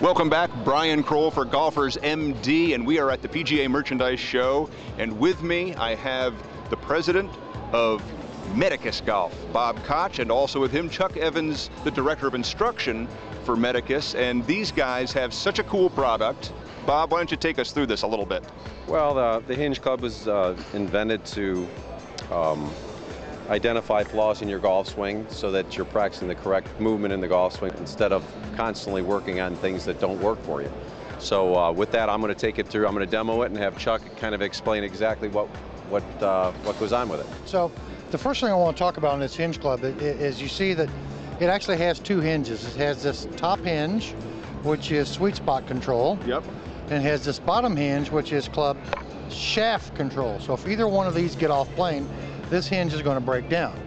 Welcome back, Brian Kroll for Golfers MD, and we are at the PGA Merchandise Show. And with me, I have the president of Medicus Golf, Bob Koch, and also with him, Chuck Evans, the director of instruction for Medicus. And these guys have such a cool product. Bob, why don't you take us through this a little bit? Well, the hinge club was invented to identify flaws in your golf swing so that you're practicing the correct movement in the golf swing instead of constantly working on things that don't work for you. So with that, I'm going to take it through. I'm going to demo it and have Chuck kind of explain exactly what goes on with it. So the first thing I want to talk about in this hinge club is you see that it actually has two hinges. It has this top hinge, which is sweet spot control. Yep. And it has this bottom hinge, which is club shaft control. So if either one of these get off plane, this hinge is going to break down.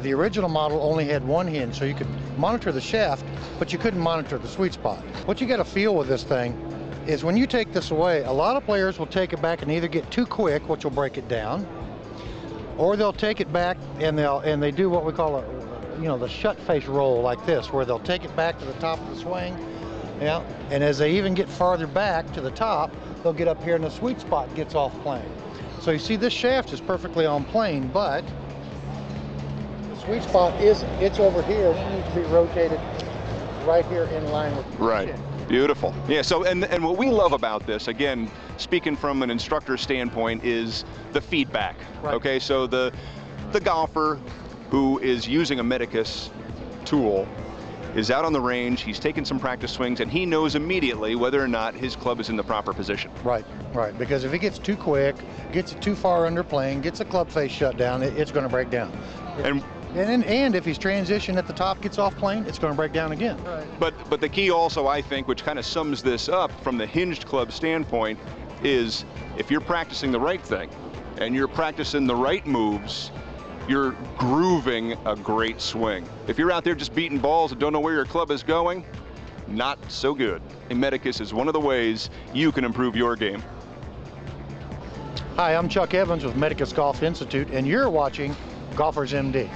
The original model only had one hinge, so you could monitor the shaft, but you couldn't monitor the sweet spot. What you got to feel with this thing is when you take this away, a lot of players will take it back and either get too quick, which will break it down, or they'll take it back and they do what we call the shut face roll like this, where they'll take it back to the top of the swing. Yeah, and as they even get farther back to the top, they'll get up here and the sweet spot gets off plane. So you see this shaft is perfectly on plane, but the sweet spot it's over here. It needs to be rotated right here in line with the right. chin. Beautiful. Yeah, so and what we love about this, again, speaking from an instructor standpoint, is the feedback. Right. Okay, so the golfer who is using a Medicus tool is out on the range, he's taking some practice swings, and he knows immediately whether or not his club is in the proper position. Right, right, because if it gets too quick, gets it too far under plane, gets the club face shut down, it's going to break down. And if he's transitioned at the top, gets off plane, it's going to break down again. Right. But the key also, I think, which kind of sums this up from the hinged club standpoint, is if you're practicing the right thing, and you're practicing the right moves, you're grooving a great swing. If you're out there just beating balls and don't know where your club is going, not so good. And Medicus is one of the ways you can improve your game. Hi, I'm Chuck Evans with Medicus Golf Institute, and you're watching Golfers MD.